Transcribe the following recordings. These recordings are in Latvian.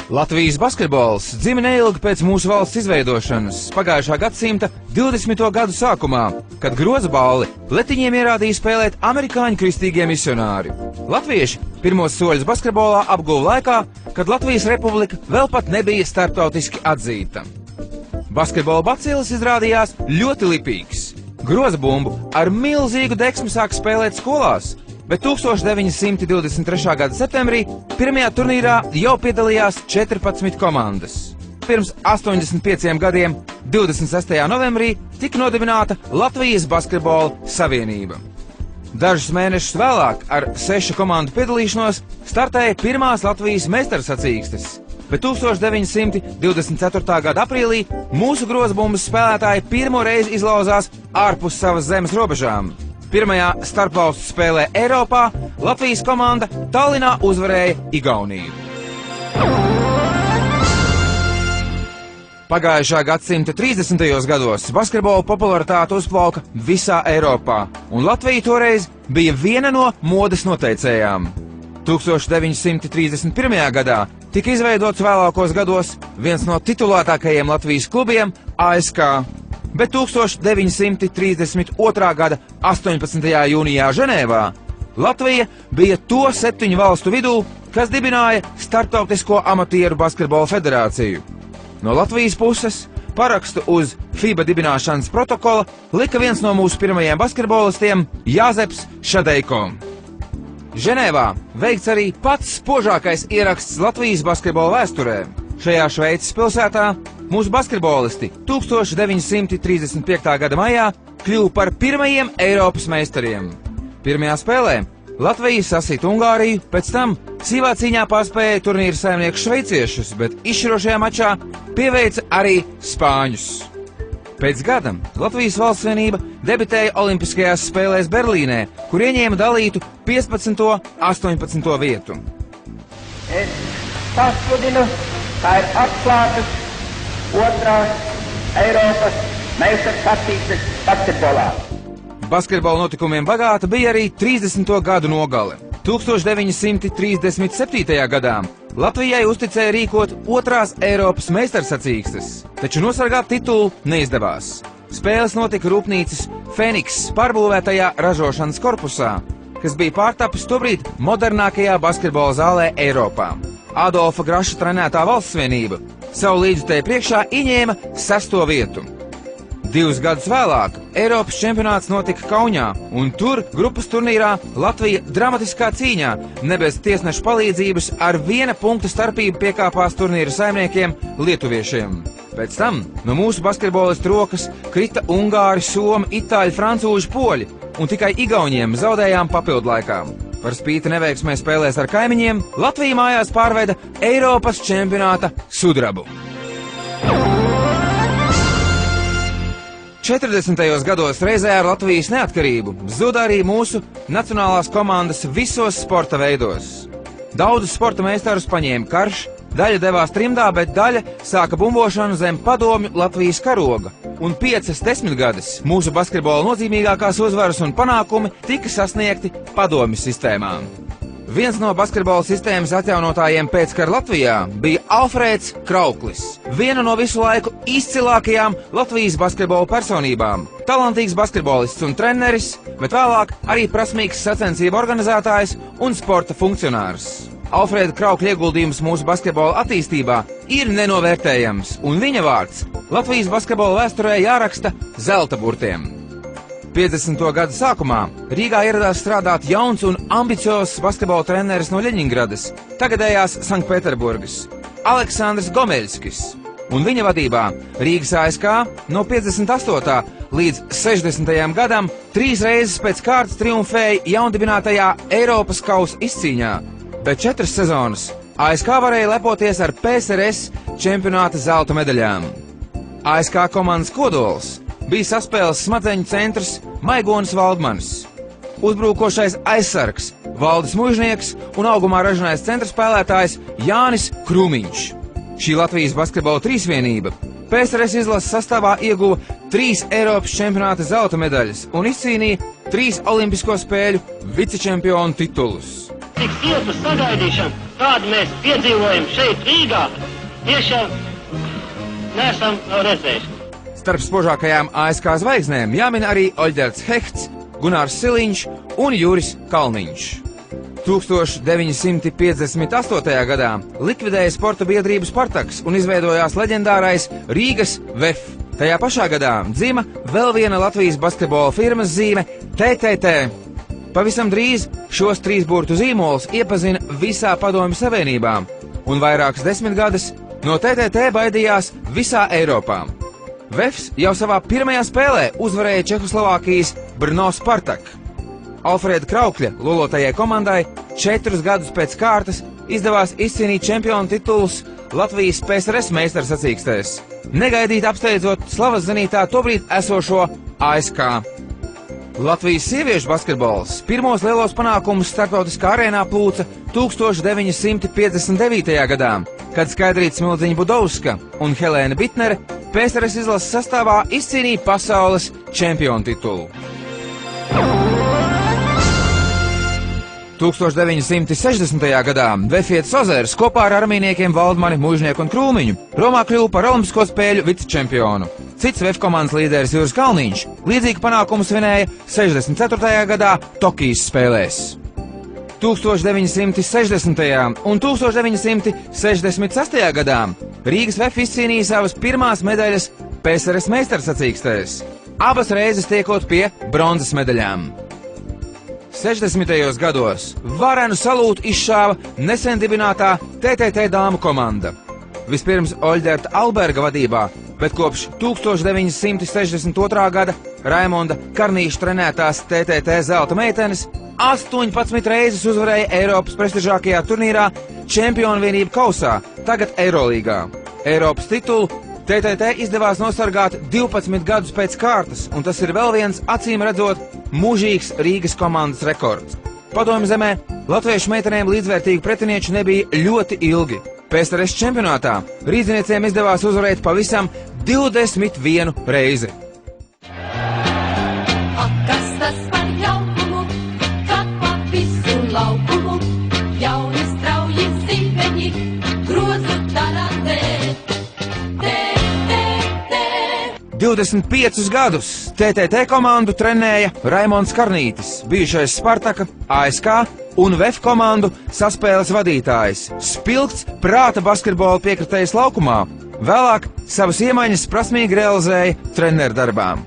Latvijas basketbols dzima neilgi pēc mūsu valsts izveidošanas pagājušā gadsimta 20. gadu sākumā, kad groza balli letiņiem ierādīja spēlēt amerikāņu kristīgie misionāri. Latvieši pirmos soļus basketbolā apguva laikā, kad Latvijas republika vēl pat nebija starptautiski atzīta. Basketbola bacilis izrādījās ļoti lipīgs. Groza bumbu ar milzīgu deksmi sāka spēlēt skolās, bet 1923. gada septembrī pirmajā turnīrā jau piedalījās 14 komandas. Pirms 85 gadiem, 26. novembrī, tika nodibināta Latvijas basketbola savienība. Dažus mēnešus vēlāk ar 6 komandu piedalīšanos startēja pirmās Latvijas meistarsacīkstes, bet 1924. gada aprīlī mūsu grozbumbas spēlētāji pirmo reizi izlauzās ārpus savas zemes robežām. Pirmajā starpvalstu spēlē Eiropā Latvijas komanda Tallinā uzvarēja Igauniju. Pagājušā gadsimta 30. gados basketbola popularitāte uzplauka visā Eiropā, un Latvija toreiz bija viena no modes noteicējām. 1931. gadā tika izveidots vēlākos gados viens no titulētākajiem Latvijas klubiem ASK. Bet 1932. gada 18. jūnijā Ženēvā Latvija bija to 7 valstu vidū, kas dibināja Startautisko amatieru basketbola federāciju. No Latvijas puses parakstu uz FIBA dibināšanas protokola lika viens no mūsu pirmajiem basketbolistiem Jāzeps Šadeiko. Ženēvā veikts arī pats spožākais ieraksts Latvijas basketbola vēsturē. Šajā Šveices pilsētā mūsu basketbolisti 1935. gada maijā kļuva par pirmajiem Eiropas meistariem. Pirmajā spēlē Latvija sasita Ungāriju, pēc tam sīvā cīņā pārspēja turnīra saimnieku šveiciešus, bet izšķirošajā mačā pieveica arī spāņus. Pēc gada Latvijas valsts vienība debitēja Olimpiskajās spēlēs Berlīnē, kur ieņēma dalītu 15. un 18. vietu. Es pasludinu, kā ir atklātas otrās Eiropas meistarsacīkstes basketbolā. Basketbola notikumiem bagāta bija arī 30. gadu nogale. 1937. gadā Latvijai uzticēja rīkot otrās Eiropas meistarsacīkstes, taču nosargāt titulu neizdevās. Spēles notika rūpnīcas Feniks pārbūvētajā ražošanas korpusā, kas bija pārtapis tobrīd modernākajā basketbola zālē Eiropā. Adolfa Graša trenētā valsts vienība savu līdzutēju priekšā ieņēma 6. vietu. 2 gadus vēlāk Eiropas čempionāts notika Kaunijā, un tur grupas turnīrā Latvija dramatiskā cīņā, ne bez tiesnešu palīdzības, ar 1 punkta starpību piekāpās turnīra saimniekiem lietuviešiem. Pēc tam no mūsu basketbolistu rokas krita ungāri, somi, itāļi, francūži, poļi, un tikai igauniem zaudējām papildlaikā. Par spīti neveiksmē spēlēs ar kaimiņiem, Latvija mājās pārveida Eiropas čempionāta sudrabu. 40. gados reizē ar Latvijas neatkarību zuda arī mūsu nacionālās komandas visos sporta veidos. Daudzus sporta meistarus paņēma karš, daļa devās trimdā, bet daļa sāka bumbošanu zem padomju Latvijas karoga. Un 5 desmitgades mūsu basketbola nozīmīgākās uzvaras un panākumi tika sasniegti padomju sistēmām. Viens no basketbola sistēmas atjaunotājiem pēckara Latvijā bija Alfrēds Krauklis, viena no visu laiku izcilākajām Latvijas basketbola personībām. Talantīgs basketbolists un treneris, bet vēlāk arī prasmīgs sacensību organizētājs un sporta funkcionārs. Alfrēda Kraukļa ieguldījums mūsu basketbola attīstībā ir nenovērtējams, un viņa vārds Latvijas basketbola vēsturē jāraksta zelta burtiem. 50. gada sākumā Rīgā ieradās strādāt jauns un ambiciozs basketbola treneris no Ļeņingradas, tagadējās Sanktpēterburgas, Aleksandrs Gomeļskis, un viņa vadībā Rīgas ASK no 58. līdz 60. gadam 3 reizes pēc kārtas triumfēja jaundibinātajā Eiropas kausa izcīņā, bet 4 sezonas ASK varēja lepoties ar PSRS čempionāta zelta medaļām. ASK komandas kodols bija saspēles smadzeņu centrs Maigonis Valdmanis, uzbrukošais aizsargs Valdis Mužnieks un augumā ražanais centra spēlētājs Jānis Krūmiņš. Šī Latvijas basketbola trīsvienība PSRS izlases sastāvā ieguva 3 Eiropas čempionāta zelta medaļas un izcīnīja 3 olimpisko spēļu vicečempionu titulus. līdzīgs tiltu sagaidīšana, kādu mēs piedzīvojam šeit Rīgā, tiešām neesam redzējuši. Starp spožākajām ASK zvaigznēm jāmin arī Oļģerts Hehts, Gunārs Siliņš un Juris Kalniņš. 1958. gadā likvidēja sporta biedrību Spartaks un izveidojās leģendārais Rīgas VEF. Tajā pašā gadā dzima vēl viena Latvijas basketbola firmas zīme TTT. Pavisam drīz šos trīsburtu zīmolus iepazina visā Padomju Savienībā, un vairākas desmitgades no TTT baidījās visā Eiropā. VEFs jau savā pirmajā spēlē uzvarēja Čehoslovākijas Brno Spartak. Alfrēda Kraukļa lolotajai komandai 4 gadus pēc kārtas izdevās izcīnīt čempionu titulus Latvijas PSRS meistarsacīkstēs, negaidīt apsteidzot slavas zinītā tobrīd esošo ASK. Latvijas sieviešu basketbols pirmos lielos panākumus starptautiskā arēnā plūca 1959. gadā, kad Skaidrīta Smildziņa-Budovska un Helēna Bitnere PSRS izlases sastāvā izcīnīja pasaules čempionu titulu. 1960. gadā Vefietis Ozers kopā ar armīniekiem Valdmani, Mužnieku un Krūmiņu Romā kļuva par olimpisko spēļu vicečempionu. Cits VEF komandas līderis Juris Kalniņš līdzīgu panākumu svinēja 64. gadā Tokijas spēlēs. 1960. un 1966. gadā Rīgas VEF izcīnīja savas pirmās medaļas PSRS meistarsacīkstēs, abas reizes tiekot pie bronzas medaļām. 60. gados varenu salūtu izšāva nesen dibinātā TTT dāmu komanda. Vispirms Oļģerta Alberga vadībā, bet kopš 1962. gada Raimonda Karnīša trenētās TTT zelta meitenes 18 reizes uzvarēja Eiropas prestižākajā turnīrā Čempionu vienību kausā, tagad Eirolīgā. Eiropas titulu TTT izdevās nosargāt 12 gadus pēc kārtas, un tas ir vēl viens acīm redzot mūžīgs Rīgas komandas rekords. Padomju zemē latviešu meitenēm līdzvērtīgu pretinieku nebija ļoti ilgi. PSRS čempionātā rīdziniecēm izdevās uzvarēt pavisam 21 reizi. Kas tas par jaukumu, kad pa visu laukumu jauni strauji zīmeņi grozu tarandē. 25 gadus TTT komandu trenēja Raimonds Karnītis, bijušais Spartaka, ASK un VEF komandu saspēles vadītājs, spilgts prāta basketbola piekritējs laukumā, vēlāk savas iemaņas prasmīgi realizēja treneru darbām.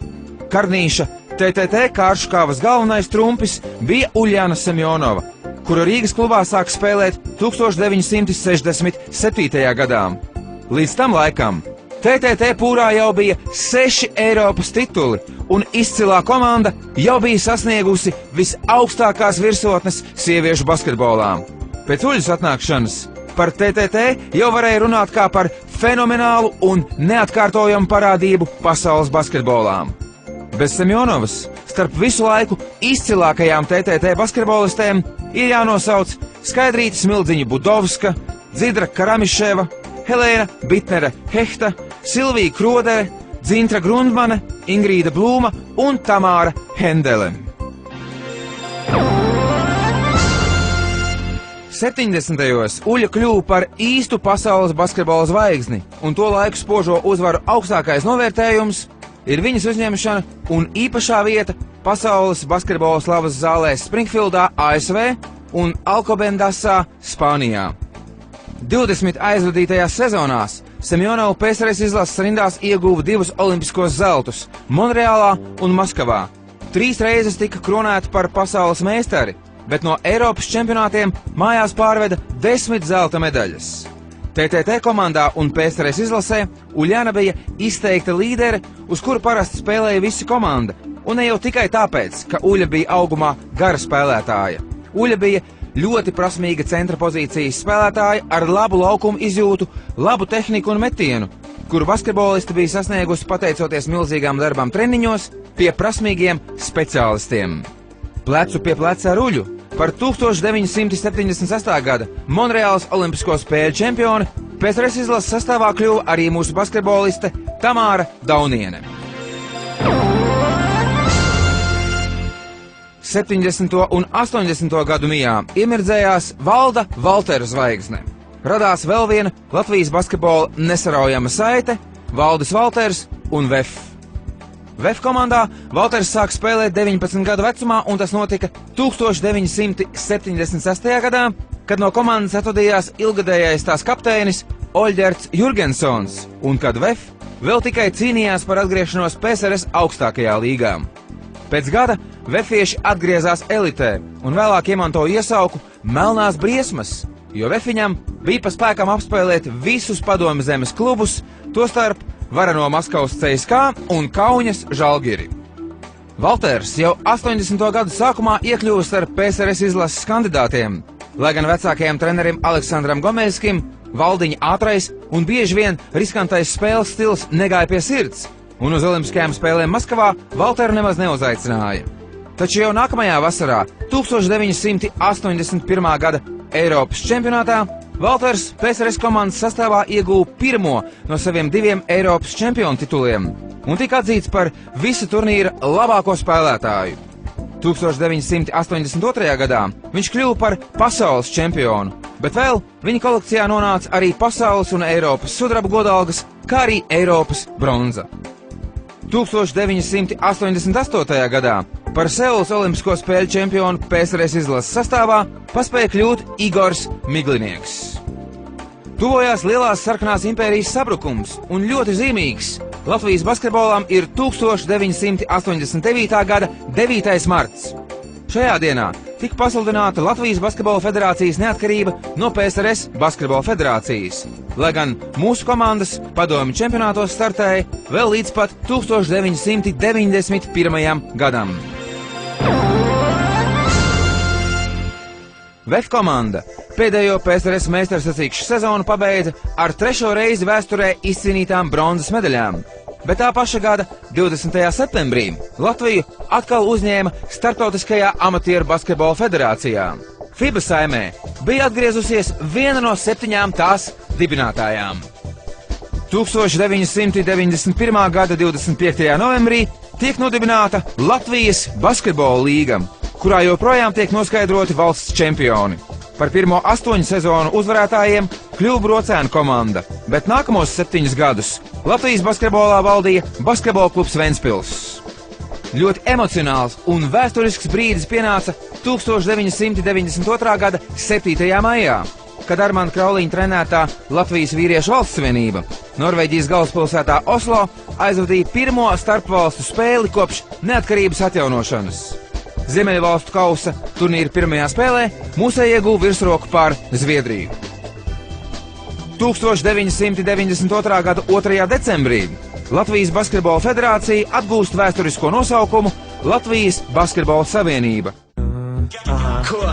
Karnīša TTT Kāršukavas galvenais trumpis bija Uljana Semjonova, kuru Rīgas klubā sāk spēlēt 1967. gadā. Līdz tam laikam TTT pūrā jau bija 6 Eiropas tituli, un izcilā komanda jau bija sasniegusi visaugstākās virsotnes sieviešu basketbolā. Pēc Uļas atnākšanas par TTT jau varēja runāt kā par fenomenālu un neatkārtojamu parādību pasaules basketbolā. Bez Semjonovas starp visu laiku izcilākajām TTT basketbolistēm ir jānosauc Skaidrīta Smildziņa-Budovska, Dzidra Karamiševa, Helēna Bitnere Hehta, Silvija Krodere, Dzintra Grundmane, Ingrīda Blūma un Tamāra Hendele. 70. Uļa kļuva par īstu pasaules basketbola zvaigzni, un to laiku spožo uzvaru augstākais novērtējums ir viņas uzņemšana un īpašā vieta pasaules basketbola slavas zālēs Springfieldā, ASV un Alcobendasā, Spānijā. 20 aizvadītajās sezonās Semjonova PSRS izlases rindās ieguva 2 olimpiskos zeltus Monreālā un Maskavā. 3 reizes tika kronēta par pasaules meistari, bet no Eiropas čempionātiem mājās pārveda 10 zelta medaļas. TTT komandā un PSRS izlasē Uljana bija izteikta līdere, uz kuru parasti spēlēja visi komanda, un ne jau tikai tāpēc, ka Uļa bija augumā gara spēlētāja. Uļa bija ļoti prasmīga centra pozīcijas spēlētāja ar labu laukumu izjūtu, labu tehniku un metienu, kuru basketbolisti bija sasniegusi pateicoties milzīgām darbām treniņos pie prasmīgiem speciālistiem. Plecu pie pleca ar Uļu par 1978. gada Monreālas olimpisko spēļu čempioni PSRS izlases sastāvā kļuva arī mūsu basketboliste Tamāra Dauniene. 70. un 80. gadu mijā iemirdzējās Valda Valtera zvaigzne. Radās vēl viena Latvijas basketbola nesaraujama saite – Valdis Valters un VEF. VEF komandā Valters sāk spēlēt 19 gadu vecumā, un tas notika 1976. gadā, kad no komandas atvadījās ilgadējais tās kapteinis Oļģerts Jurgensons, un kad VEF vēl tikai cīnījās par atgriešanos PSRS augstākajā līgā. Pēc gada vefieši atgriezās elitē un vēlāk iemantoja iesauku Melnās briesmas, jo vefiņam bija pa spēkam apspēlēt visus Padomju zemes klubus, tostarp vareno Maskavas CSKA un Kauņas Žalgiri. Valters jau 80. gadu sākumā iekļuva starp PSRS izlases kandidātiem, lai gan vecākajam trenerim Aleksandram Gomelskim Valdiņa ātrais un bieži vien riskantais spēles stils negāja pie sirds, un uz Olimpiskajām spēlēm Maskavā Valteru nemaz neuzaicināja. Taču jau nākamajā vasarā, 1981. gada Eiropas čempionātā, Valters PSRS komandas sastāvā ieguva pirmo no saviem 2 Eiropas čempionu tituliem un tika atzīts par visu turnīra labāko spēlētāju. 1982. gadā viņš kļuva par pasaules čempionu, bet vēl viņa kolekcijā nonāca arī pasaules un Eiropas sudraba godalgas, kā arī Eiropas bronza. 1988. gadā par Seulas olimpisko spēļu čempionu PSRS izlases sastāvā paspēja kļūt Igors Miglinieks. Tuvojās lielās sarkanās impērijas sabrukums, un ļoti zīmīgs Latvijas basketbolam ir 1989. gada 9. marts. Šajā dienā tika pasludināta Latvijas Basketbola federācijas neatkarība no PSRS Basketbola federācijas, lai gan mūsu komandas padomju čempionātos startēja vēl līdz pat 1991. gadam. VEF komanda pēdējo PSRS meistarsacīkšu sezonu pabeidza ar 3. reizi vēsturē izcīnītām bronzas medaļām, bet tā paša gada 20. septembrī Latviju atkal uzņēma Startautiskajā amatieru basketbola federācijā. FIBA saimē bija atgriezusies viena no 7 tās dibinātājām. 1991. gada 25. novembrī tiek nodibināta Latvijas basketbola līga, kurā joprojām tiek noskaidroti valsts čempioni. Par pirmo 8 sezonu uzvarētājiem kļuva Brocēnu komanda, bet nākamos 7 gadus Latvijas basketbolā valdīja basketbola klubs Ventspils. Ļoti emocionāls un vēsturisks brīdis pienāca 1992. gada 7. maijā, kad Armanda Krauliņa trenētā Latvijas vīriešu valsts savienība Norvēģijas galvaspilsētā Oslo aizvadīja pirmo starpvalstu spēli kopš neatkarības atjaunošanas. Ziemeļvalstu kausa turnīra pirmajā spēlē mūsēji ieguva virsroku pār Zviedriju. 1992. gada 2. decembrī Latvijas Basketbola federācija atgūst vēsturisko nosaukumu Latvijas Basketbola savienība. Ko?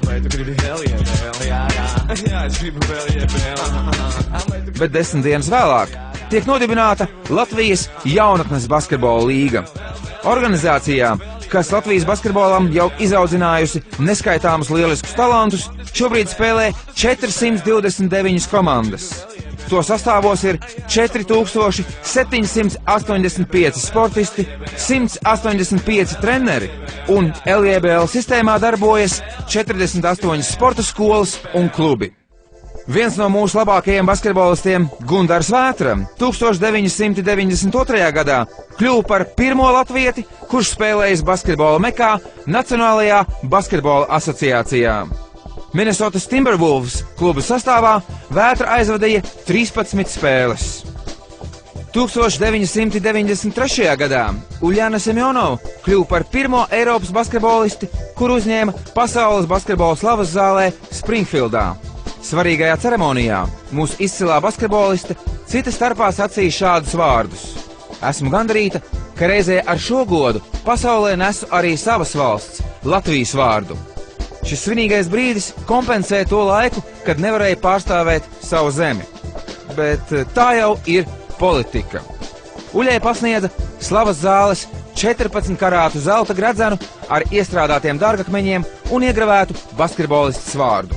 Vai tu gribi vēl iebēl? Jā, es gribu vēl iebēl. Bet 10 dienas vēlāk tiek nodibināta Latvijas jaunatnes basketbola līga. Organizācijā, kas Latvijas basketbolam jau izaudzinājusi neskaitāmus lieliskus talantus, šobrīd spēlē 429 komandas. To sastāvos ir 4785 sportisti, 185 treneri, un LJBL sistēmā darbojas 48 sporta skolas un klubi. Viens no mūsu labākajiem basketbolistiem, Gundars Vētra, 1992. gadā kļuva par pirmo latvieti, kurš spēlējis basketbola mekā Nacionālajā basketbola asociācijā. Minnesotas Timberwolves kluba sastāvā Vētra aizvadīja 13 spēles. 1993. gadā Uljana Semjonova kļuva par pirmo Eiropas basketbolisti, kur uzņēma pasaules basketbola slavas zālē Springfieldā. Svarīgajā ceremonijā mūsu izcilā basketboliste cita starpā sacīja šādus vārdus: esmu gandarīta, ka reizē ar šo godu pasaulē nesu arī savas valsts, Latvijas vārdu. Šis svinīgais brīdis kompensē to laiku, kad nevarēja pārstāvēt savu zemi. Bet tā jau ir politika. Uļai pasniedza slavas zāles 14 karātu zelta gredzenu ar iestrādātiem dārgakmeņiem un iegravētu basketbolistas vārdu.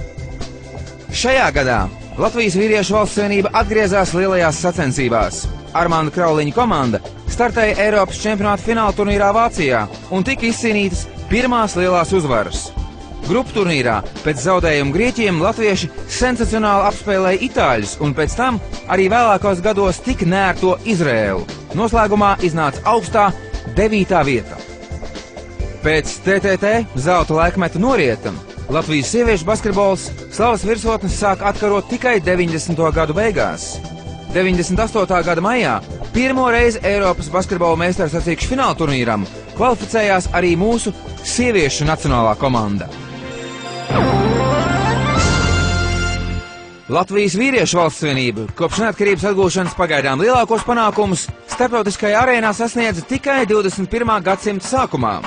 Šajā gadā Latvijas vīriešu valsts savienība atgriezās lielajās sacensībās. Armanda Krauliņa komanda startēja Eiropas čempionāta fināla turnīrā Vācijā un tika izcīnītas pirmās lielās uzvaras. Grupu turnīrā pēc zaudējuma Grieķiem latvieši sensacionāli apspēlēja itāļus un pēc tam arī vēlākos gados tik nērto Izraēlu. Noslēgumā iznāca augstā 9. vieta. Pēc TTT zelta laikmeta norieta Latvijas sieviešu basketbols slavas virsotnes sāk atkarot tikai 90. gadu beigās. 98. gada maijā pirmo reizi Eiropas basketbola meistarsacīkšu fināla turnīram kvalificējās arī mūsu sieviešu nacionālā komanda. Latvijas vīriešu valsts vienība kopš neatkarības atgūšanas pagaidām lielākos panākumus starptautiskajā arēnā sasniedza tikai 21. gadsimta sākumā.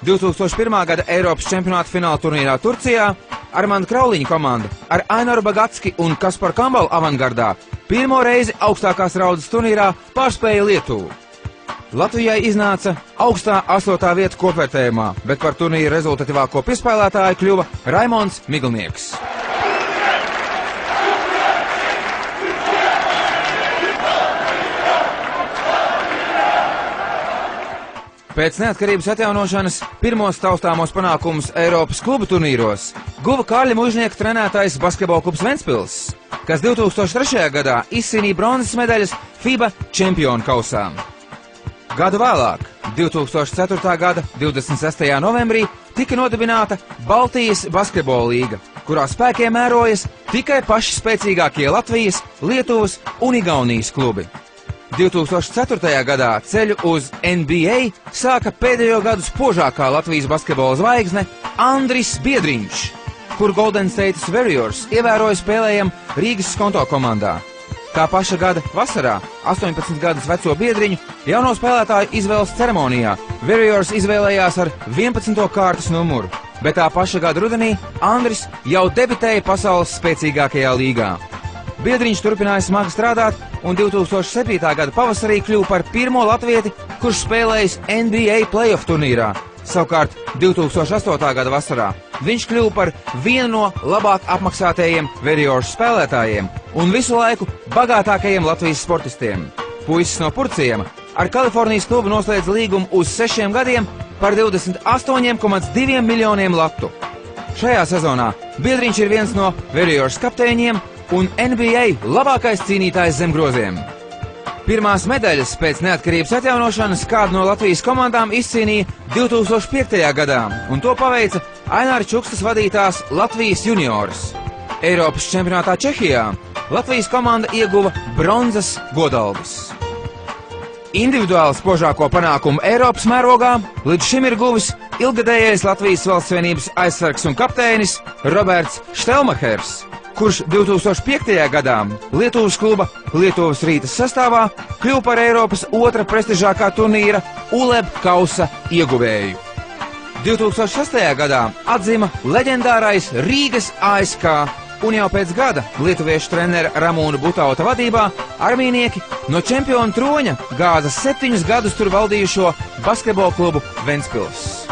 2001. gada Eiropas čempionāta fināla turnīrā Turcijā Armanda Krauliņa komanda ar Ainoru Bagatski un Kasparu Kambalu avangardā pirmo reizi augstākās raudzes turnīrā pārspēja Lietuvu. Latvijai iznāca augstā 8. vieta kopvērtējumā, bet par turnīra rezultatīvāko piespēlētāju kļuva Raimonds Miglnieks. Pēc neatkarības atjaunošanas pirmos taustāmos panākumus Eiropas klubu turnīros guva Kārļa Mužnieka trenētais basketbola klubs Ventspils, kas 2003. gadā izcīnīja bronzas medaļas FIBA čempionu kausā. Gadu vēlāk, 2004. gada 26. novembrī, tika nodibināta Baltijas basketbola līga, kurā spēkiem mērojas tikai paši spēcīgākie Latvijas, Lietuvas un Igaunijas klubi. 2004. gadā ceļu uz NBA sāka pēdējo gadu spožākā Latvijas basketbola zvaigzne Andris Biedriņš, kur Golden State Warriors ievēroja spēlējam Rīgas Skonto komandā. Tā paša gada vasarā 18 gadus veco Biedriņu jauno spēlētāju izvēles ceremonijā Warriors izvēlējās ar 11. kārtas numuru, bet tā paša gada rudenī Andris jau debitēja pasaules spēcīgākajā līgā. Biedriņš turpināja smagi strādāt un 2007. gada pavasarī kļuva par pirmo latvieti, kurš spēlējis NBA playoff turnīrā. Savukārt 2008. gada vasarā viņš kļuva par vienu no labāk apmaksātajiem Warriors spēlētājiem un visu laiku bagātākajiem Latvijas sportistiem. Puisis no Purciema ar Kalifornijas klubu noslēdz līgumu uz 6 gadiem par 28,2 miljoniem latu. Šajā sezonā Biedriņš ir viens no Warriors kapteiņiem un NBA labākais cīnītājs zem groziem. Pirmās medaļas pēc neatkarības atjaunošanas kādu no Latvijas komandām izcīnīja 2005. gadā, un to paveica Aināra Čukstas vadītās Latvijas junioras. Eiropas čempionātā Čehijā Latvijas komanda ieguva bronzas godalgas. Individuāli spožāko panākumu Eiropas mērogā līdz šim ir guvis ilgadējais Latvijas valsts vienības aizsargs un kapteinis Roberts Štelmachers, kurš 2005. gadā Lietuvas kluba Lietuvas Rītas sastāvā kļuva par Eiropas otra prestižākā turnīra ULEB kausa ieguvēju. 2006. gadā atzima leģendārais Rīgas ASK, un jau pēc gada lietuviešu trenera Ramūna Butauta vadībā armīnieki no čempionu troņa gāza 7 gadus tur valdījušo basketbola klubu Ventspils.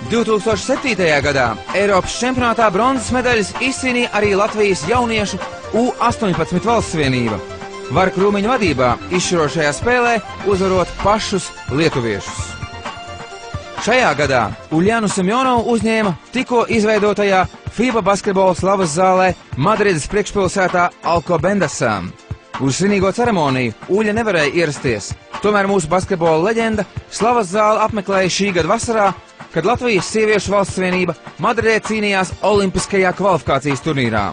2007. gadā Eiropas čempionātā bronzas medaļas izcīnīja arī Latvijas jauniešu U18 valsts vienība. Var Krūmiņa vadībā izšķirošajā spēlē uzvarot pašus lietuviešus. Šajā gadā Uljanu Semjonovu uzņēma tikko izveidotajā FIBA basketbola slavas zālē Madrides priekšpilsētā Alcobendasā. Uz svinīgo ceremoniju Uļa nevarēja ierasties, tomēr mūsu basketbola leģenda slavas zāli apmeklēja šī gada vasarā, kad Latvijas sieviešu valsts vienība Madridē cīnījās olimpiskajā kvalifikācijas turnīrā.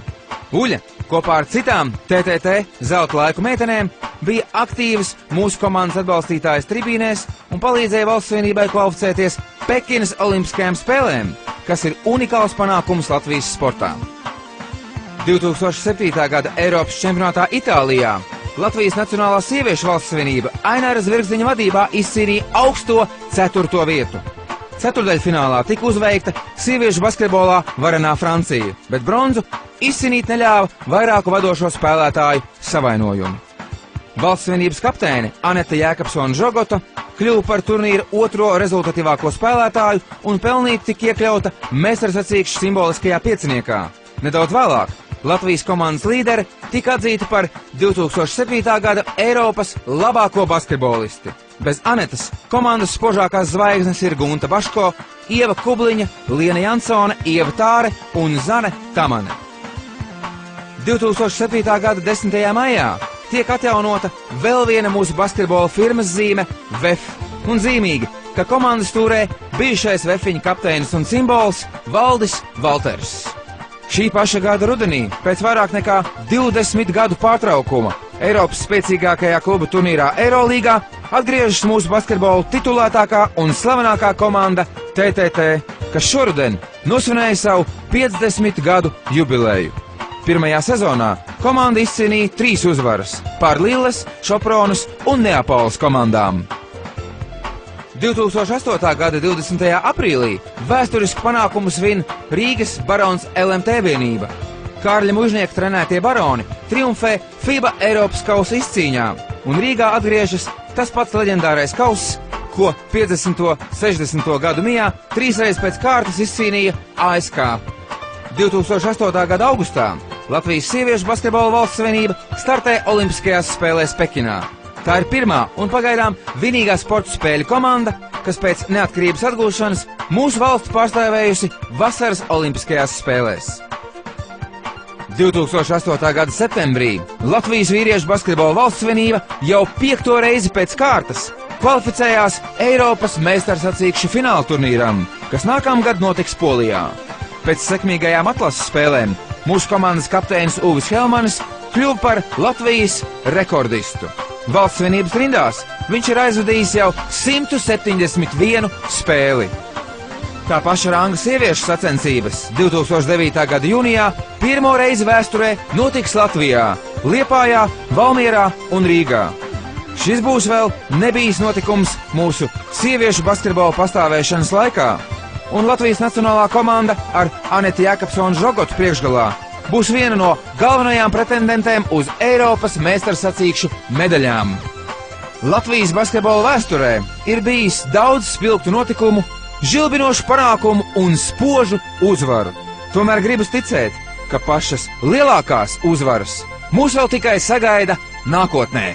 Uļa kopā ar citām TTT zelta laiku meitenēm bija aktīvas mūsu komandas atbalstītājas tribīnēs un palīdzēja valsts vienībai kvalificēties Pekinas olimpiskajām spēlēm, kas ir unikāls panākums Latvijas sportā. 2007. gada Eiropas čempionātā Itālijā Latvijas Nacionālā sieviešu valsts vienība Aināra Zvirgzdiņa vadībā izcīnīja augsto 4. vietu. Ceturdaļfinālā tika uzveikta sieviešu basketbolā varenā Francija, bet bronzu izcīnīt neļāva vairāku vadošo spēlētāju savainojumi. Valsts vienības kapteine Aneta Jēkabsona Žogota kļuva par turnīra otro rezultatīvāko spēlētāju un pelnīti tika iekļauta meistarsacīkšu simboliskajā pieciniekā. Nedaudz vēlāk Latvijas komandas līdere tika atzīta par 2007. gada Eiropas labāko basketbolisti. Bez Anetas komandas spožākās zvaigznes ir Gunta Baško, Ieva Kubliņa, Liena Jansone, Ieva Tāre un Zane Tamane. 2007. gada 10. maijā tiek atjaunota vēl viena mūsu basketbola firmas zīme VEF, un zīmīgi, ka komandas stūrē bijušais VEFiņa kapteinis un simbols Valdis Valters. Šī paša gada rudenī, pēc vairāk nekā 20 gadu pārtraukuma, Eiropas spēcīgākajā klubu turnīrā Eirolīgā atgriežas mūsu basketbola titulētākā un slavenākā komanda TTT, kas šoruden nosvinēja savu 50 gadu jubileju. Pirmajā sezonā komanda izcīnīja 3 uzvaras pār Lilles, Šopronas un Neapoles komandām. 2008. gada 20. aprīlī vēsturisku panākumu svin Rīgas Barons LMT vienība. Kārļa Mužnieka trenētie baroni triumfē FIBA Eiropas kausa izcīņā, un Rīgā atgriežas tas pats leģendārais kauss, ko 50. 60. gadu mijā 3 reizes pēc kārtas izcīnīja ASK. 2008. gada augustā Latvijas sieviešu basketbola valsts savienība startē Olimpiskajās spēlēs Pekinā. Tā ir pirmā un pagaidām vienīgā sporta spēļu komanda, kas pēc neatkarības atgūšanas mūsu valsts pārstāvējusi vasaras Olimpiskajās spēlēs. 2008. gada septembrī Latvijas vīriešu basketbola valsts savienība jau 5. reizi pēc kārtas kvalificējās Eiropas meistarsacīkšu fināla turnīram, kas nākamgad notiks Polijā. Pēc sekmīgajām atlases spēlēm mūsu komandas kapteinis Uvis Helmanis kļuva par Latvijas rekordistu. Valsts savienības rindās viņš ir aizvadījis jau 171 spēli. Tā paša ranga sieviešu sacensības 2009. gada jūnijā pirmo reizi vēsturē notiks Latvijā, Liepājā, Valmierā un Rīgā. Šis būs vēl nebijis notikums mūsu sieviešu basketbola pastāvēšanas laikā, un Latvijas nacionālā komanda ar Aneti Jākapsonu Žogotu priekšgalā būs viena no galvenajām pretendentēm uz Eiropas meistarsacīkšu medaļām. Latvijas basketbola vēsturē ir bijis daudz spilgtu notikumu, žilbinošu panākumu un spožu uzvaru. Tomēr gribas ticēt, ka pašas lielākās uzvaras mūs vēl tikai sagaida nākotnē.